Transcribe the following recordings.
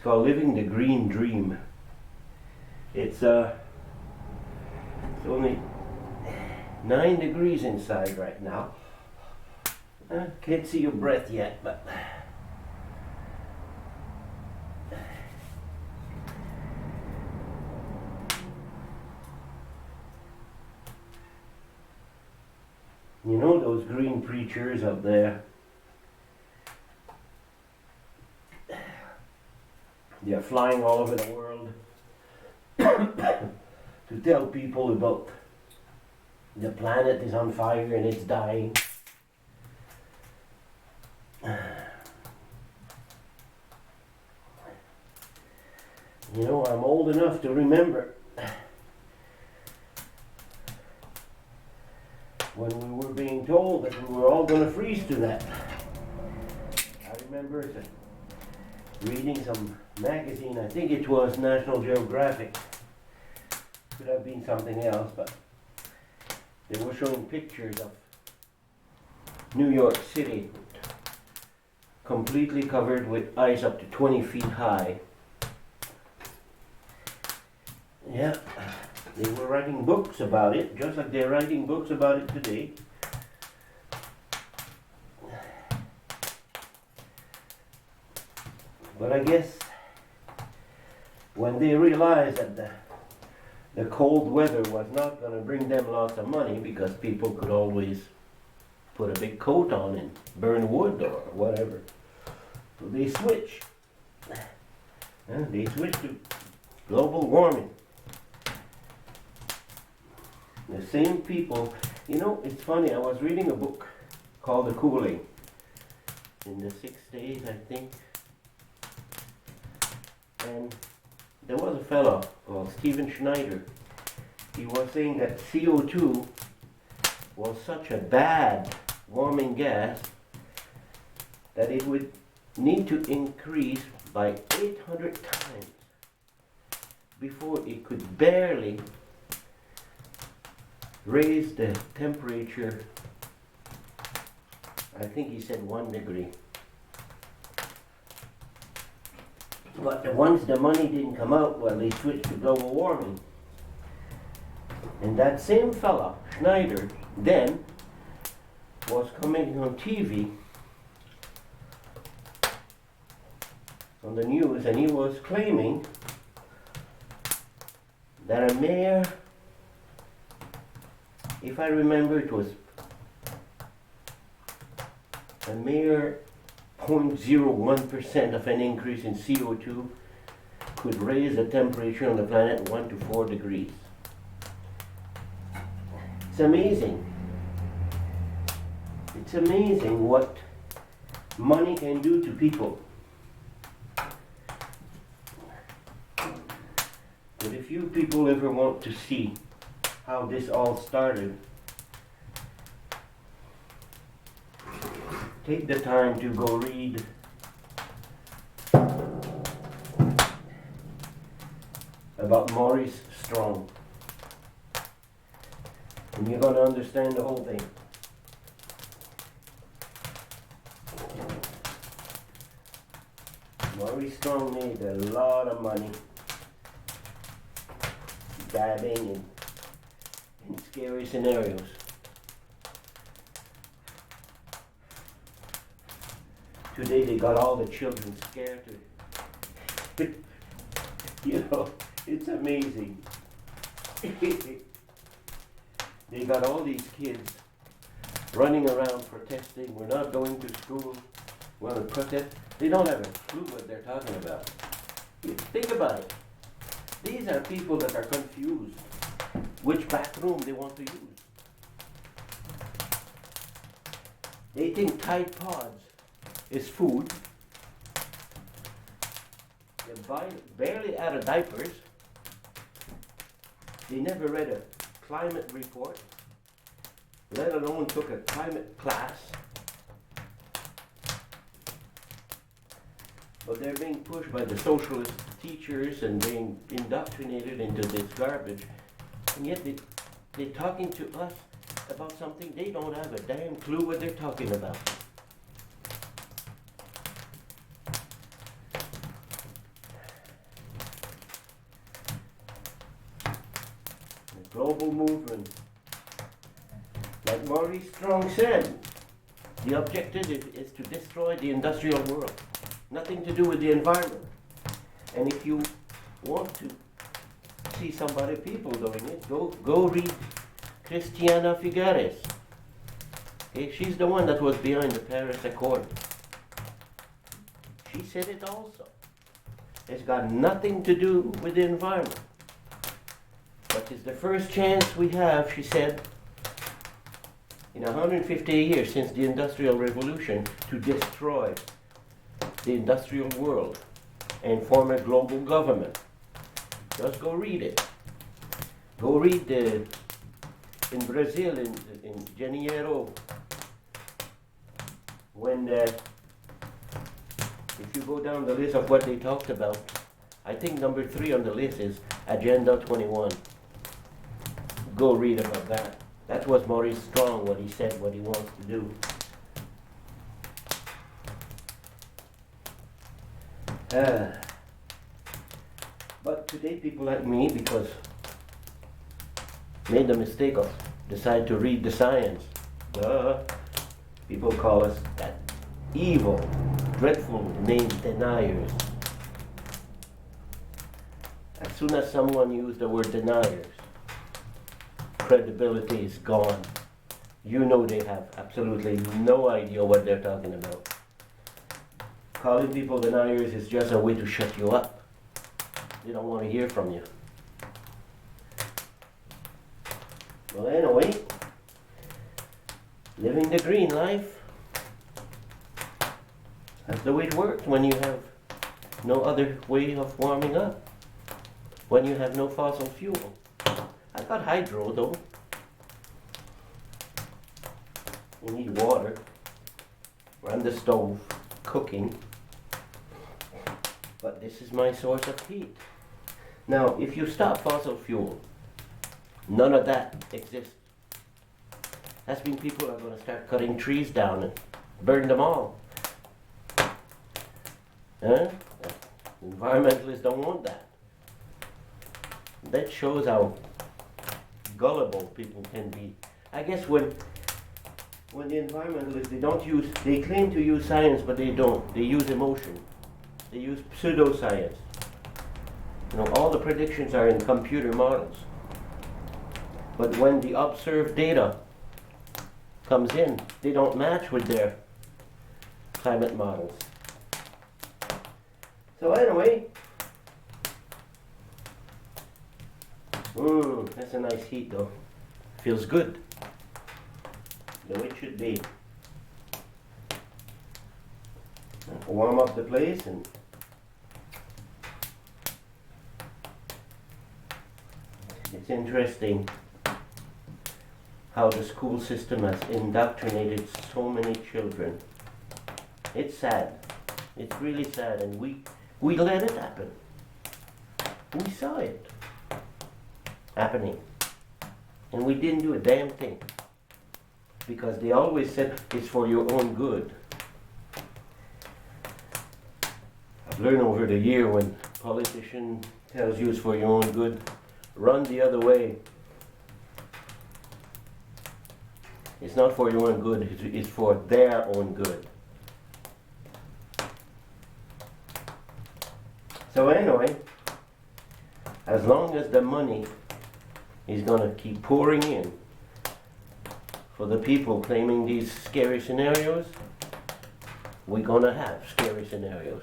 called Living the Green Dream. It's only 9 degrees inside right now. Can't see your breath yet, but you know those green preachers up there? They're flying all over the world to tell people about the planet is on fire and it's dying. You know, I'm old enough to remember when we were being told that we were all going to freeze to death. I remember reading some magazine, I think it was National Geographic, could have been something else, but they were showing pictures of New York City completely covered with ice up to 20 feet high. Yeah, they were writing books about it, just like they're writing books about it today. But I guess when they realized that the cold weather was not going to bring them lots of money, because people could always put a big coat on and burn wood or whatever, so they switched. They switched to global warming. The same people, you know, it's funny, I was reading a book called The Cooling in the 6 days, I think. And there was a fellow called Stephen Schneider. He was saying that CO2 was such a bad warming gas that it would need to increase by 800 times before it could barely raise the temperature. I think he said 1 degree. But once the money didn't come out, well, they switched to global warming. And that same fella, Schneider, then was coming on TV, on the news, and he was claiming that a mere, if I remember, it was a mere 0.01% of an increase in CO2 could raise the temperature on the planet 1 to 4 degrees. It's amazing. It's amazing what money can do to people. But if you people ever want to see how this all started, take the time to go read about Maurice Strong, and you're going to understand the whole thing. Maurice Strong made a lot of money dabbing in scary scenarios. Today they got all the children scared to, you know, it's amazing. They got all these kids running around protesting, we're not going to school, we're going to protest. They don't have a clue what they're talking about. Think about it. These are people that are confused which bathroom they want to use. They think Tide Pods is food. They're barely out of diapers. They never read a climate report, let alone took a climate class. But they're being pushed by the socialist teachers and being indoctrinated into this garbage. And yet they're talking to us about something they don't have a damn clue what they're talking about. global movement. Like Maurice Strong said, the objective is to destroy the industrial world. Nothing to do with the environment. And if you want to see some other people doing it, go read Christiana Figueres. Okay, she's the one that was behind the Paris Accord. She said it also. It's got nothing to do with the environment. But it's the first chance we have, she said, in 150 years since the Industrial Revolution, to destroy the industrial world and form a global government. Just go read it. Go read in Brazil, in Janeiro, when if you go down the list of what they talked about, I think number 3 on the list is Agenda 21. Go read about that. That was Maurice Strong, what he said, what he wants to do. But today people like me, because made the mistake of decide to read the science, people call us that evil, dreadful name, deniers. As soon as someone used the word deniers, credibility is gone. You know they have absolutely no idea what they're talking about. Calling people deniers is just a way to shut you up. They don't want to hear from you. Well, anyway, living the green life, that's the way it works when you have no other way of warming up, when you have no fossil fuel. I got hydro though. You need water, run the stove, cooking, but this is my source of heat. Now, if you stop fossil fuel, none of that exists. That's means people are going to start cutting trees down and burn them all. Huh? Environmentalists don't want that. That shows how gullible people can be. I guess when the environmentalists, they claim to use science, but they don't. They use emotion. They use pseudoscience. You know, all the predictions are in computer models. But when the observed data comes in, they don't match with their climate models. So anyway, that's a nice heat though. Feels good. The way it should be. Warm up the place and it's interesting how the school system has indoctrinated so many children. It's sad. It's really sad, and we let it happen. We saw it happening, and we didn't do a damn thing because they always said it's for your own good. I've learned over the year when a politician tells you it's for your own good, run the other way. It's not for your own good, it's for their own good. So anyway, as long as the money is going to keep pouring in for the people claiming these scary scenarios, we're going to have scary scenarios.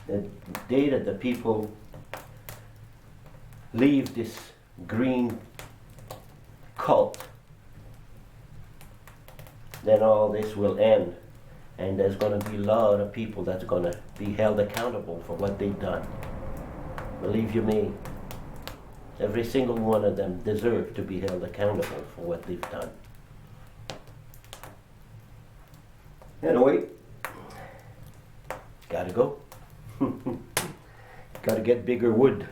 The day that the people leave this green cult, then all this will end, and there's going to be a lot of people that's going to be held accountable for what they've done. Believe you me, every single one of them deserve to be held accountable for what they've done. Anyway, gotta go. Gotta get bigger wood.